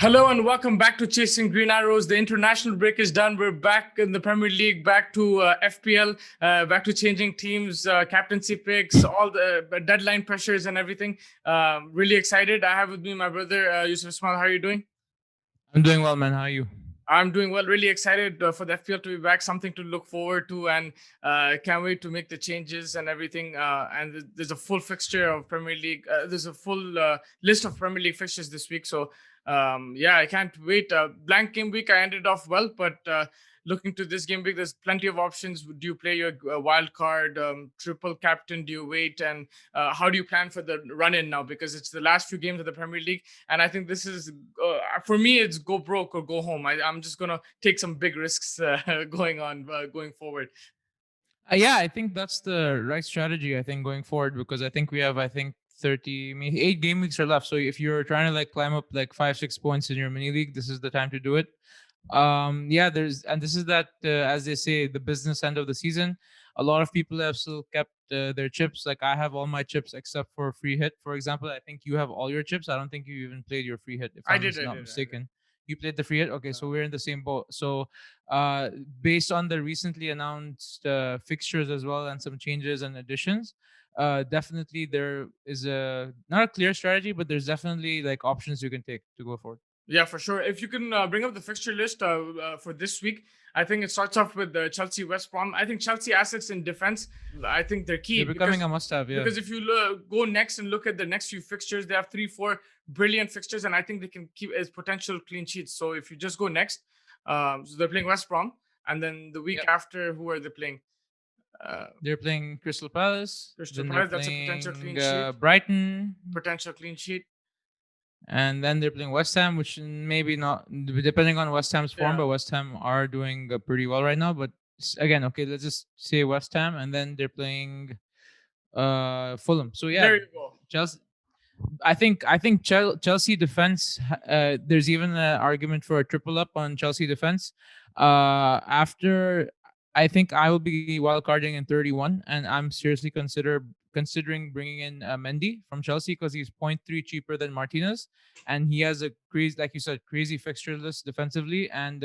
Hello and welcome back to Chasing Green Arrows. The international break is done. We're back in the Premier League, back to FPL, back to changing teams, captaincy picks, all the deadline pressures and everything. Really excited. I have with me my brother, Yusuf Ismail. How are you doing? I'm doing well, man. How are you? I'm doing well. Really excited for the FPL to be back. Something to look forward to, and can't wait to make the changes and everything. And there's a full fixture of Premier League. There's a full list of Premier League fixtures this week. So yeah, I can't wait. Blank game week, I ended off well, but looking to this game week, there's plenty of options. Do you play your wild card, triple captain? Do you wait? And how do you plan for the run in now? Because it's the last few games of the Premier League. And I think this is, for me, it's go broke or go home. I'm just going to take some big risks going forward. Yeah, I think that's the right strategy. I think going forward because I think we have 30, maybe 8 game weeks are left. So if you're trying to climb up 5-6 points in your mini league, this is the time to do it. Yeah, this is that as they say, the business end of the season. A lot of people have still kept their chips. Like I have all my chips except for free hit, for example. I think you have all your chips. I don't think you even played your free hit, if I I'm did. not mistaken. You played the free hit. Okay, so we're in the same boat. So uh based on the recently announced fixtures as well and some changes and additions, definitely there is a not a clear strategy, but there's definitely options you can take to go forward. Yeah, for sure. If you can bring up the fixture list for this week, I think it starts off with Chelsea West Brom. I think Chelsea assets in defense, I think they're key They're becoming because a must-have. Yeah. because if you go next and look at the next few fixtures, they have 3-4 brilliant fixtures, and I think they can keep as potential clean sheets. So if you just go next, so they're playing West Brom, and then the week Yep. after, who are they playing? They're playing Crystal Palace. Crystal Then they're Palace. That's a potential clean playing sheet. Brighton, Potential clean sheet. and then they're playing West Ham, which maybe not depending on West Ham's form, Yeah. but West Ham are doing pretty well right now. But again, okay, let's just say West Ham, and then they're playing Fulham. So yeah, There you go. Chelsea. I think Chelsea defense. There's even an argument for a triple up on Chelsea defense. After I think I will be wildcarding in 31, and I'm seriously considering bringing in Mendy from Chelsea because he's 0.3 cheaper than Martinez, and he has a crazy, like you said, crazy fixture list defensively. And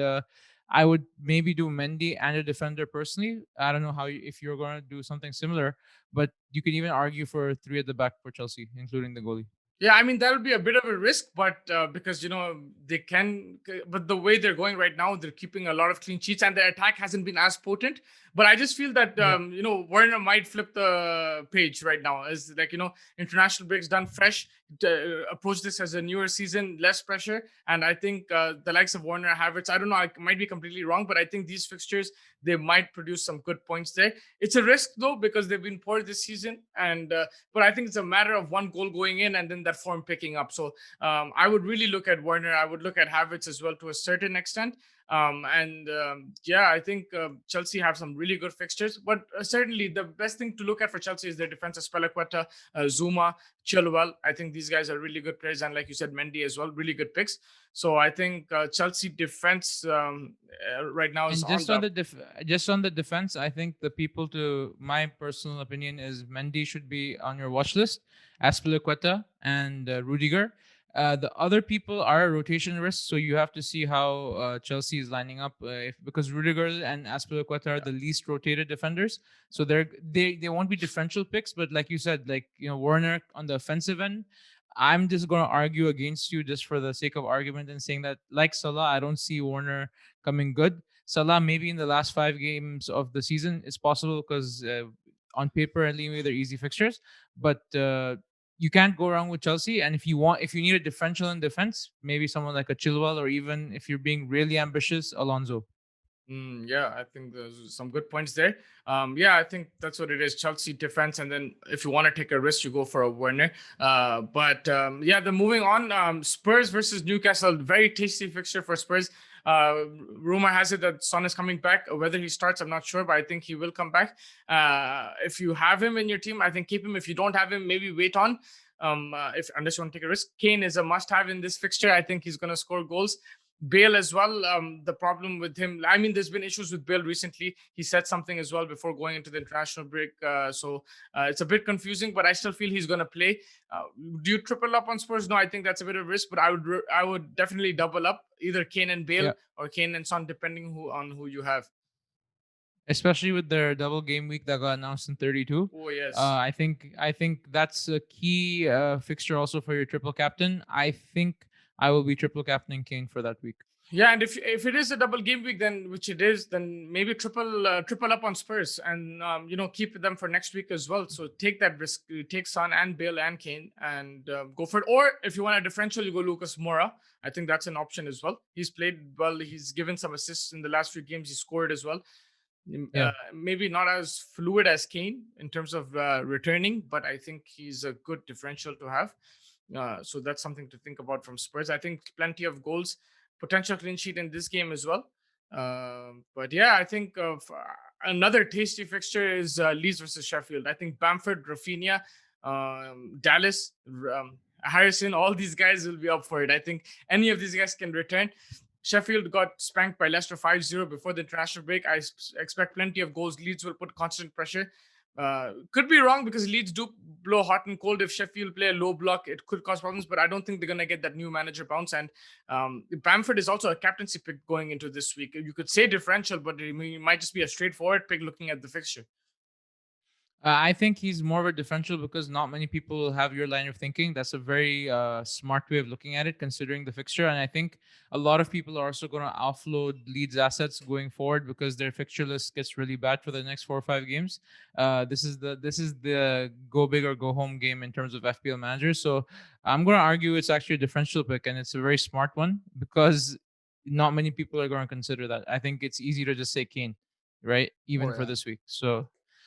I would maybe do Mendy and a defender personally. I don't know if you're going to do something similar, but you can even argue for three at the back for Chelsea, including the goalie. Yeah, I mean that would be a bit of a risk, but because they can, but the way they're going right now, they're keeping a lot of clean sheets, and their attack hasn't been as potent. But I just feel that Yeah. Werner might flip the page right now. Is international breaks done fresh, approach this as a newer season, less pressure, and I think the likes of Werner, Havertz. I don't know, I might be completely wrong, but I think these fixtures they might produce some good points there. It's a risk though because they've been poor this season, and but I think it's a matter of one goal going in and then that form picking up. So I would really look at Werner. I would look at Havertz as well to a certain extent. Yeah, I think Chelsea have some really good fixtures, but certainly the best thing to look at for Chelsea is their defense. Spelaqueta, Zuma, Chilwell. I think these guys are really good players, and like you said, Mendy as well, really good picks. So I think Chelsea defense right now is And just on the defense, I think the people, to my personal opinion, is Mendy should be on your watch list, Aspilicueta and Rudiger. The other people are a rotation risk, so you have to see how Chelsea is lining up. Because Rudiger and Aspilicueta are the least rotated defenders, so they won't be differential picks. But like you said, Werner on the offensive end, I'm just going to argue against you just for the sake of argument and saying that, like Salah, I don't see Warner coming good. Salah, maybe in the last 5 games of the season, it's possible because on paper, anyway, they're easy fixtures. But you can't go wrong with Chelsea. And if you need a differential in defense, maybe someone like a Chilwell, or even if you're being really ambitious, Alonso. Yeah, I think there's some good points there. Yeah, I think that's what it is. Chelsea defense, and then if you want to take a risk, you go for a Werner. But yeah, then moving on, Spurs versus Newcastle, very tasty fixture for Spurs. Rumor has it that Son is coming back. Whether he starts, I'm not sure, but I think he will come back. If you have him in your team, I think keep him. If you don't have him, maybe wait on. If unless you want to take a risk, Kane is a must-have in this fixture. I think he's going to score goals. Bale as well. The problem with him, I mean, there's been issues with Bale recently. He said something as well before going into the international break. So it's a bit confusing, but I still feel he's going to play. Uh, do you triple up on Spurs? No, I think that's a bit of risk, but I would definitely double up either Kane and Bale Yeah. or Kane and Son, depending who you have. Especially with their double game week that got announced in 32. Oh yes. I think that's a key fixture also for your triple captain. I think I will be triple captaining Kane for that week. Yeah, and if it is a double game week, then which it is, then maybe triple up on Spurs and keep them for next week as well. So take that risk, you take Son and Bale and Kane and go for it. Or if you want a differential, you go Lucas Moura. I think that's an option as well. He's played well. He's given some assists in the last few games. He scored as well. Yeah. Maybe not as fluid as Kane in terms of returning, but I think he's a good differential to have. So that's something to think about from Spurs. I think plenty of goals, potential clean sheet in this game as well. But yeah, I think another tasty fixture is Leeds versus Sheffield. I think Bamford, Raphinha, Dallas, Harrison, all these guys will be up for it. I think any of these guys can return. Sheffield got spanked by Leicester 5-0 before the international break. I expect plenty of goals. Leeds will put constant pressure. Could be wrong because Leeds do blow hot and cold. If Sheffield play a low block, it could cause problems, but I don't think they're going to get that new manager bounce. And Bamford is also a captaincy pick going into this week. You could say differential, but it might just be a straightforward pick looking at the fixture. I think he's more of a differential because not many people have your line of thinking. That's a very smart way of looking at it, considering the fixture. And I think a lot of people are also going to offload Leeds assets going forward because their fixture list gets really bad for the next 4 or 5 games. This is the go big or go home game in terms of FPL managers. So I'm going to argue it's actually a differential pick, and it's a very smart one because not many people are going to consider that. I think it's easy to just say Kane, right? Oh Even for yeah. this week.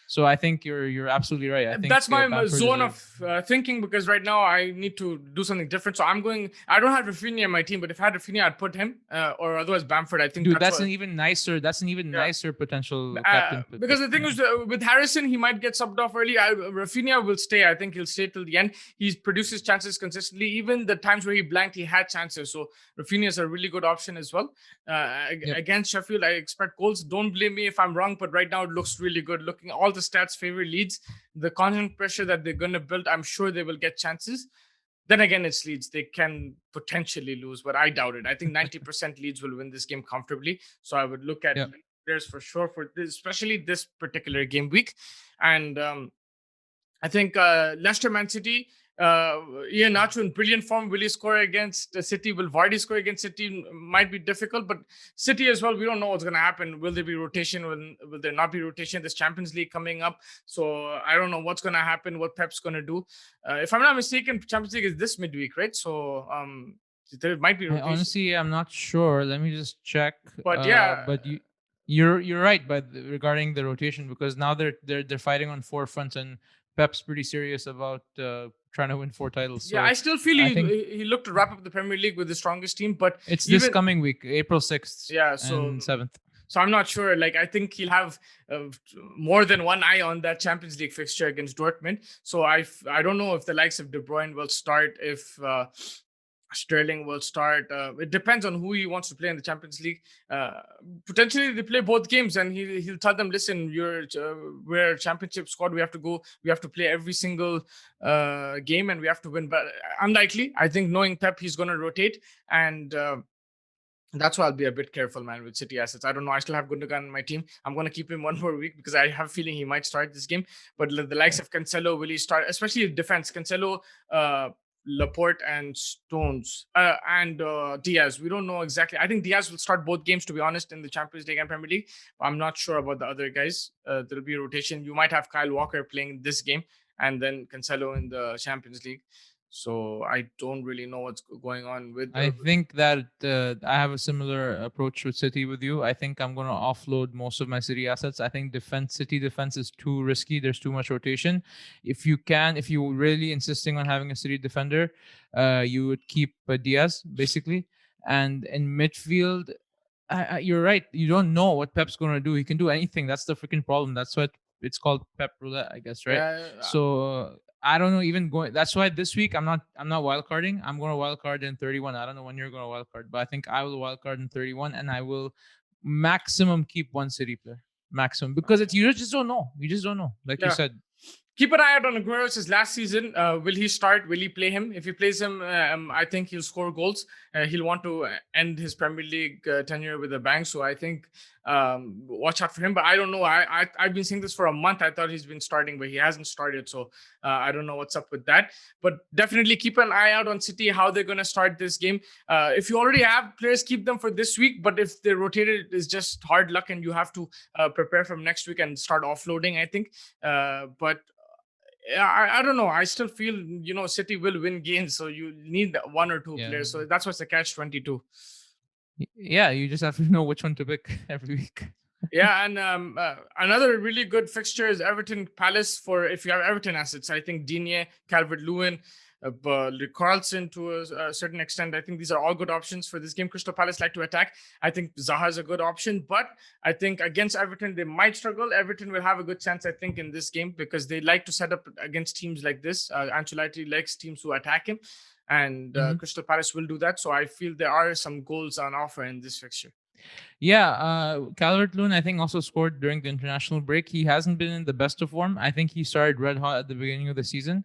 So I think you're absolutely right. I think That's my Bamford is zone a of thinking because right now I need to do something different. So I'm going. I don't have Rafinha in my team, but if I had Rafinha, I'd put him or otherwise Bamford. I think dude. that's That's what. an even nicer. That's an even Yeah. nicer potential captain Because pick. the thing Yeah. is, with Harrison, he might get subbed off early. Rafinha will stay. I think he'll stay till the end. He produces chances consistently. Even the times where he blanked, he had chances. So Rafinha is a really good option as well. Yep. Against Sheffield, I expect goals. Don't blame me if I'm wrong, but right now it looks really good. Looking all the stats favor Leeds. The constant pressure that they're going to build, I'm sure they will get chances. Then again, it's Leeds. They can potentially lose, but I doubt it. I think 90% Leeds will win this game comfortably. So I would look at Yep. players for sure for this, especially this particular game week. And I think Leicester Man City, Ian Nacho in brilliant form. Will he score against City? Will Vardy score against City? Might be difficult, but City as well, we don't know what's going to happen. Will there be rotation? Will there not be rotation? There's Champions League coming up. So I don't know what's going to happen, what Pep's going to do. If I'm not mistaken, Champions League is this midweek, right? So there might be I rotation. honestly I'm not sure. Let me just check. But yeah, But you're right. But regarding the rotation, because now they're fighting on 4 fronts, and Pep's pretty serious about trying to win 4 titles. yeah, I So still feel I think he looked to wrap up the Premier League with the strongest team. But it's this even coming week, April 6th yeah, and 7th. so I'm not sure. Like, I think he'll have more than one eye on that Champions League fixture against Dortmund. So I don't know if the likes of De Bruyne will start, if Sterling will start. It depends on who he wants to play in the Champions League. Potentially, they play both games, and he'll tell them, "Listen, we're a championship squad. We have to go. We have to play every single game, and we have to win." But unlikely. I think knowing Pep, he's going to rotate and. That's why I'll be a bit careful, man, with City assets. I don't know. I still have Gundogan in my team. I'm going to keep him one more week because I have a feeling he might start this game. But the likes of Cancelo, will he start? Especially defense. Cancelo, Laporte, and Stones, and Diaz. We don't know exactly. I think Diaz will start both games, to be honest, in the Champions League and Premier League. I'm not sure about the other guys. There'll be a rotation. You might have Kyle Walker playing this game and then Cancelo in the Champions League. So I don't really know what's going on with. I think that I have a similar approach with City with you. I think I'm going to offload most of my City assets. I think City defense is too risky. There's too much rotation. If you're really insisting on having a City defender, you would keep Diaz basically. And in midfield, you're right. You don't know what Pep's going to do. He can do anything. That's the freaking problem. That's what it's called Pep roulette, I guess, right? Yeah, So I don't know even going. That's why this week I'm not wild carding. I'm going to wild card in 31. I don't know when you're going to wild card, but I think I will wild card in 31, and I will maximum keep one city player, maximum, because it's you just don't know. You just don't know. Like you Yeah. said. Keep an eye out on Aguero's his last season. Will he start? Will he play him? If he plays him, I think he'll score goals. He'll want to end his Premier League tenure with a bang. So I think watch out for him. But I don't know. I've been saying this for a month. I thought he's been starting, but he hasn't started. So I don't know what's up with that. But definitely keep an eye out on City, how they're going to start this game. If you already have players, keep them for this week. But if they're rotated, it's just hard luck, and you have to prepare from next week and start offloading, I think. But yeah, I don't know. I still feel City will win games, so you need one or two Yeah. players. So that's what's the catch 22. Yeah, you just have to know which one to pick every week. Yeah, and another really good fixture is Everton Palace for if you have Everton assets. I think Digne, Calvert Lewin, Carlson to a certain extent. I think these are all good options for this game. Crystal Palace like to attack. I think Zaha is a good option, but I think against Everton they might struggle. Everton will have a good chance, I think, in this game because they like to set up against teams like this. Ancelotti likes teams who attack him, and Mhm. Crystal Palace will do that. So I feel there are some goals on offer in this fixture. Yeah, Calvert-Lewin I think also scored during the international break. He hasn't been in the best of form. I think he started red hot at the beginning of the season.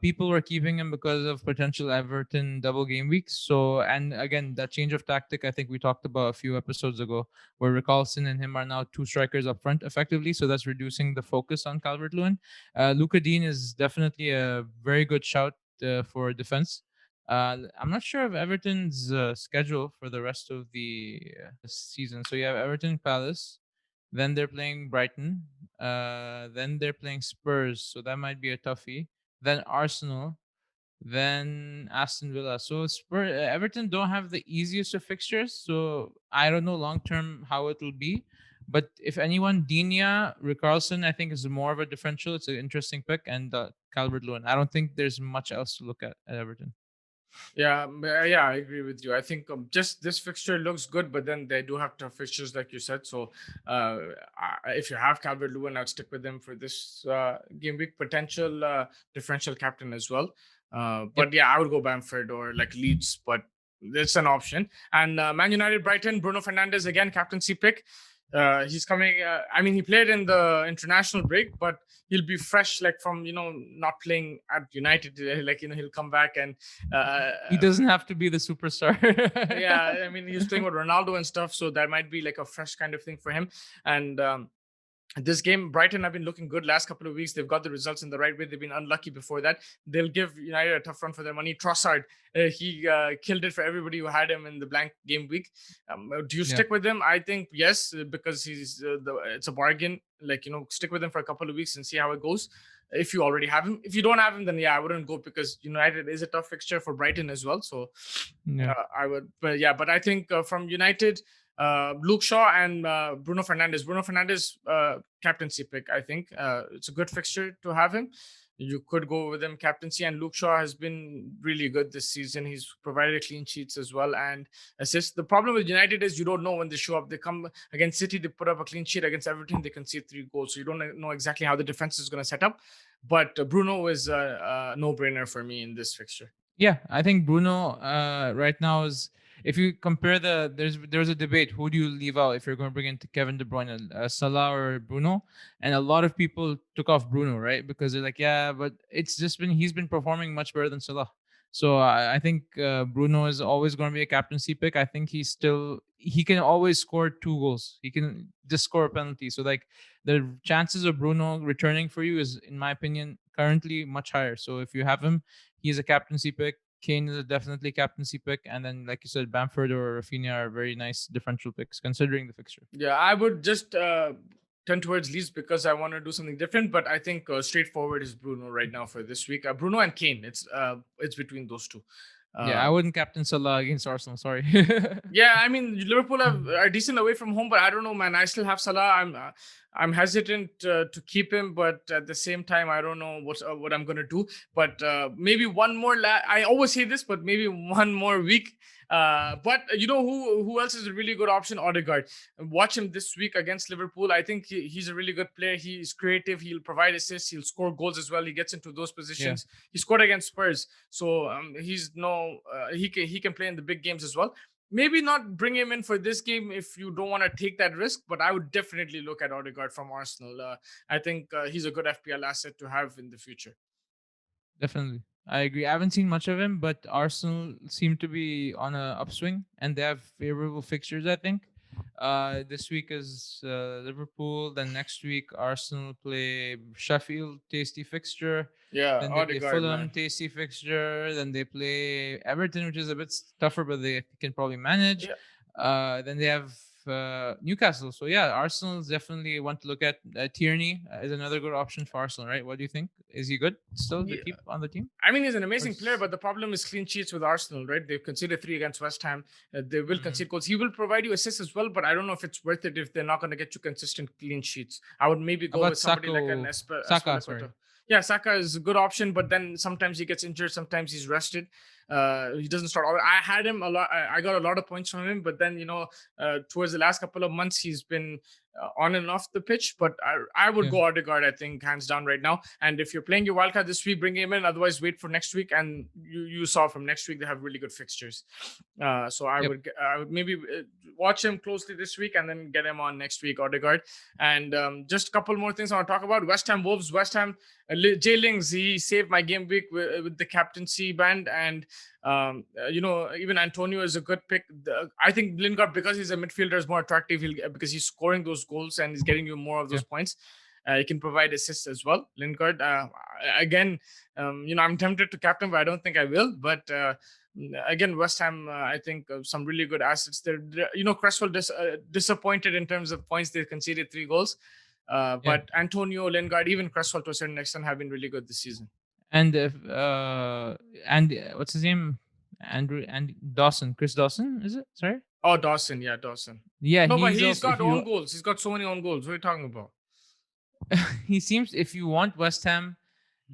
People were keeping him because of potential Everton double game weeks. So, and again, that change of tactic, I think we talked about a few episodes ago, where Rickarlson and him are now two strikers up front effectively. So that's reducing the focus on Calvert-Lewin. Luka Dean is definitely a very good shout for defense. I'm not sure of Everton's schedule for the rest of the season. So you have Everton Palace, then they're playing Brighton, then they're playing Spurs. So that might be a toughie. Then Arsenal, then Aston Villa. So Everton don't have the easiest of fixtures. So I don't know long term how it will be. But if anyone, Digne, Rickarlson, I think is more of a differential. It's an interesting pick, and Calvert Lewin. I don't think there's much else to look at Everton. Yeah, yeah, I agree with you. I think just this fixture looks good, but then they do have tough fixtures, like you said. So, if you have Calvert Lewin, I'd stick with him for this game week. Potential differential captain as well. Yep. But yeah, I would go Bamford or like Leeds, but it's an option. And Man United, Brighton, Bruno Fernandes again, captaincy pick. He's coming. I mean, he played in the international break, but he'll be fresh, like from not playing at United. Like he'll come back and He doesn't have to be the superstar. yeah, I mean, he was playing with Ronaldo and stuff, so that might be like a fresh kind of thing for him. And this game, Brighton have been looking good last couple of weeks. They've got the results in the right way. They've been unlucky before that. They'll give United a tough run for their money. Trossard, he killed it for everybody who had him in the blank game week. Do you Yeah. stick with him? I think yes, because it's a bargain. Like stick with him for a couple of weeks and see how it goes. If you already have him, if you don't have him, then yeah, I wouldn't go because United is a tough fixture for Brighton as well. So Yeah. I would, but yeah, but I think from United, Luke Shaw and Bruno Fernandes. Bruno Fernandes, captaincy pick. I think it's a good fixture to have him. You could go with him captaincy, and Luke Shaw has been really good this season. He's provided clean sheets as well and assists. The problem with United is you don't know when they show up. They come against City, they put up a clean sheet. Against Everton, they concede 3 goals. So you don't know exactly how the defense is going to set up. But Bruno is a no-brainer for me in this fixture. Yeah, I think Bruno right now is. If you compare there's a debate. Who do you leave out if you're going to bring in Kevin De Bruyne, Salah or Bruno? And a lot of people took off Bruno, right? Because they're like, yeah, but it's just been he's been performing much better than Salah. So I think Bruno is always going to be a captaincy pick. I think he can always score 2 goals. He can just score a penalty. So like the chances of Bruno returning for you is, in my opinion, currently much higher. So if you have him, he's a captaincy pick. Kane is definitely captaincy pick, and then like you said, Bamford or Raphinha are very nice differential picks considering the fixture. Yeah, I would just tend towards Leeds because I want to do something different. But I think straightforward is Bruno right now for this week. Bruno and Kane. It's between those two. Yeah, I Uh, wouldn't captain Salah against Arsenal. Sorry. yeah, I mean Liverpool are decent away from home, but I don't know, man. I still have Salah. I'm hesitant to keep him, but at the same time, I don't know what I'm gonna do. But maybe one more. I always say this, but maybe one more week. But you know who else is a really good option? Odegaard. Watch him this week against Liverpool. I think he's a really good player. He's creative. He'll provide assists. He'll score goals as well. He gets into those Yeah, positions. He scored against Spurs, so he's no he can play in the big games as well. Maybe not bring him in for this game if you don't want to take that risk, but I would definitely look at Odegaard from Arsenal. I think he's a good FPL asset to have in the future. definitely. I agree. I haven't seen much of him, but Arsenal seem to be on a upswing and they have favorable fixtures, I think. This week is Liverpool. Then next week, Arsenal play Sheffield, tasty fixture. Yeah, Then they play Odegaard, Fulham, man. tasty fixture. Then they play Everton, which is a bit tougher, but they can probably manage. Yeah, Then they have Newcastle. So yeah, Arsenal's definitely one to look at. Tierney is another good option for Arsenal, right? What do you think? Is he good still to yeah. keep on the team? I mean, he's an Or amazing player, but the problem is clean sheets with Arsenal, right? They've conceded three against West Ham. They will Mhm. concede goals. He will provide you assists as well, but I don't know if it's worth it if they're not going to get you consistent clean sheets. I would maybe How go about with somebody like an Saka, sorry. Espelicueta. Yeah, Saka is a good option, but then sometimes he gets injured, sometimes he's rested. He doesn't start. I had him a lot. I got a lot of points from him, but then towards the last couple of months, he's been on and off the pitch. But I would Yeah. go Odegaard, I think, hands down right now. And if you're playing your wildcard this week, bring him in. Otherwise, wait for next week. And you saw from next week they have really good fixtures. So Yep. I would maybe watch him closely this week and then get him on next week, Odegaard. And just a couple more things I want to talk about. West Ham Wolves. West Ham. Jay Lings, he saved my game week with the captaincy band, and even Antonio is a good pick. I think Lingard, because he's a midfielder, is more attractive. Because he's scoring those goals and he's getting you more of Yeah. those points. He can provide assists as well. Lingard, again, I'm tempted to captain, but I don't think I will. But again, West Ham, I think some really good assets. Cresswell disappointed in terms of points. They conceded 3 goals. Yeah. But Antonio, Lingard, even Cresswell to a certain extent have been really good this season. And if what's his name? Andrew and Dawson. Chris Dawson, is it? Sorry? Oh, Dawson, yeah, Dawson. Yeah, No, but he's he's also if got you own goals. He's got so many own goals. What are you talking about? he seems if you want West Ham,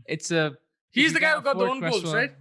it's a if He's you the guy can who got the afford own goals, Cresswell. right?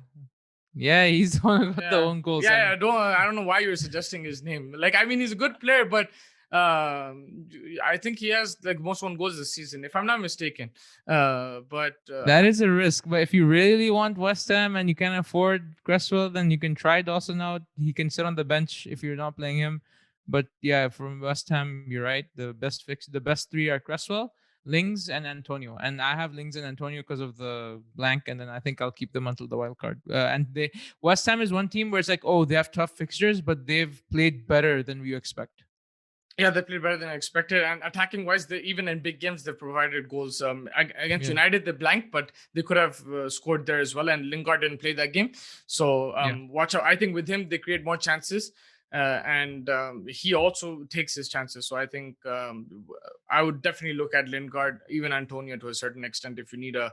Yeah, he's the one who got the Yeah, own goals. yeah, And yeah. I don't know why you're suggesting his name. Like, I mean, he's a good player, but I think he has like most own goals this season, if I'm not mistaken. But that is a risk. But if you really want West Ham and you can afford Cresswell, then you can try Dawson out. He can sit on the bench if you're not playing him. But yeah, from West Ham, you're right. The best three are Cresswell, Lings, and Antonio. And I have Lings and Antonio because of the blank, and then I think I'll keep them until the wild card. And they West Ham is one team where it's like, oh, they have tough fixtures, but they've played better than we expect. yeah, they played better than I expected. And attacking wise, they even in big games they provided goals. Against Yeah, United, they blanked, but they could have scored there as well. And Lingard didn't play that game, so yeah, watch out. I think with him they create more chances, and he also takes his chances. So I think I would definitely look at Lingard, even Antonio to a certain extent, if you need a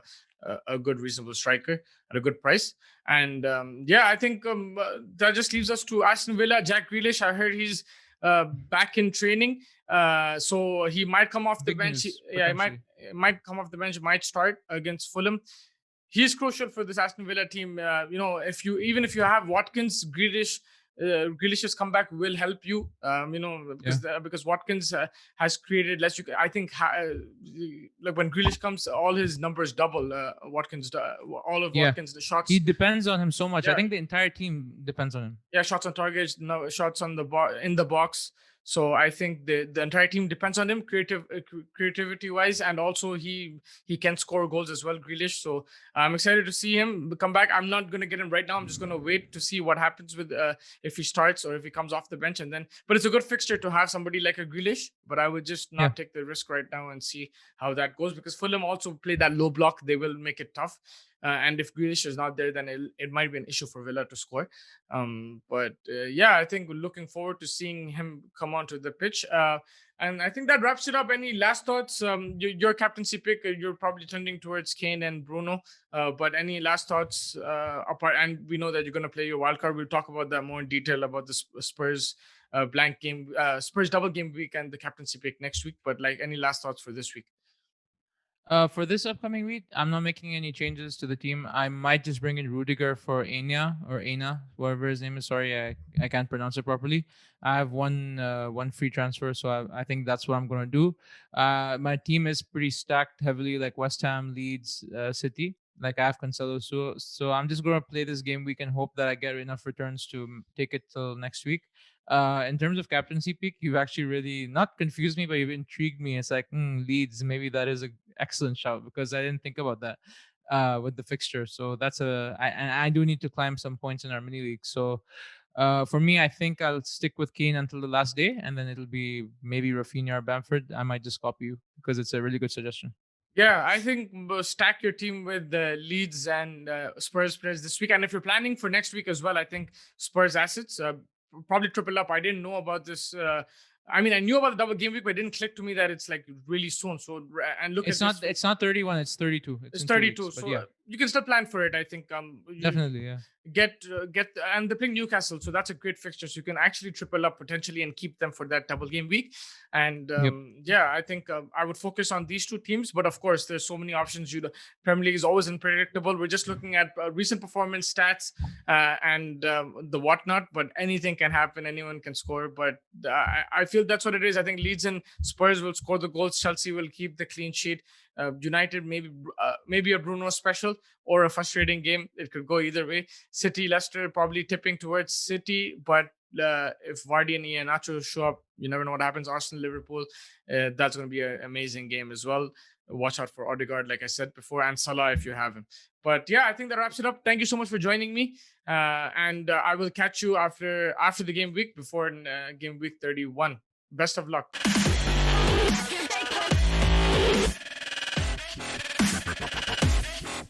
good, reasonable striker at a good price. And yeah, I think that just leaves us to Aston Villa. Jack Grealish, I heard he's back in training. So he might come off the big bench. news Yeah, potentially. he might come off the bench, might start against Fulham. He's crucial for this Aston Villa team. If you have Watkins, Grealish's comeback will help you. Yeah, Because Watkins has created less. I think like when Grealish comes, all his numbers double. All of yeah. Watkins, the He shots. depends on him so much. I Yeah, think the entire team depends on him. yeah, shots on target, no shots on the in the box. So I think the entire team depends on him, creativity wise, and also he can score goals as well, Grealish. So I'm excited to see him come back. I'm not gonna get him right now. I'm just gonna wait to see what happens with if he starts or if he comes off the bench, and then. But it's a good fixture to have somebody like a Grealish. But I would just Yeah, not take the risk right now and see how that goes, because Fulham also play that low block. They will make it tough. And if Grealish is not there, then it might be an issue for Villa to score. But yeah, I think we're looking forward to seeing him come onto the pitch. And I think that wraps it up. Any last thoughts? Your captaincy pick, you're probably trending towards Kane and Bruno. But any last thoughts apart? And we know that you're going to play your wild card. We'll talk about that more in detail about the Spurs blank game, Spurs double game week, and the captaincy pick next week. But like, any last thoughts for this week? For this upcoming week, I'm not making any changes to the team. I might just bring in Rudiger for Anya or Aina, whatever his name is. Sorry, I can't pronounce it properly. I have one free transfer, so I think that's what I'm gonna do. My team is pretty stacked heavily, like West Ham, Leeds, City. Like I have Cancelo, so I'm just gonna play this game week and hope that I get enough returns to take it till next week. In terms of captaincy pick, you've actually really not confused me, but you've intrigued me. It's like Leeds, maybe that is a excellent shout because I didn't think about that with the fixture. So that's and I do need to climb some points in our mini league. So for me, I think I'll stick with Kane until the last day, and then it'll be maybe Raphinha or Bamford. I might just copy you because it's a really good suggestion. Yeah, I think stack your team with Leeds and Spurs players this week. And if you're planning for next week as well, I think Spurs assets probably triple up. I didn't know about this. I mean, I knew about the double game week, but it didn't click to me that it's like really soon. So and look at this. It's not 31, it's 32. It's It's in 2 32, weeks, but so yeah, you can still plan for it. I think you definitely, yeah. get and they're playing Newcastle, so that's a great fixture. So you can actually triple up potentially and keep them for that double game week. And Yep. yeah, I think I would focus on these two teams. But of course, there's so many options. Premier League is always unpredictable. We're just looking at recent performance stats and the whatnot. But anything can happen. Anyone can score. But I feel that's what it is. I think Leeds and Spurs will score the goals. Chelsea will keep the clean sheet. United maybe a Bruno special or a frustrating game. It could go either way. City, Leicester probably tipping towards City, but if Vardy and Iheanacho show up, you never know what happens. Arsenal, Liverpool, that's going to be an amazing game as well. Watch out for Odegaard, like I said before, and Salah if you have him. But yeah, I think that wraps it up. Thank you so much for joining me, and I will catch you after the game week before game week 31. Best of luck.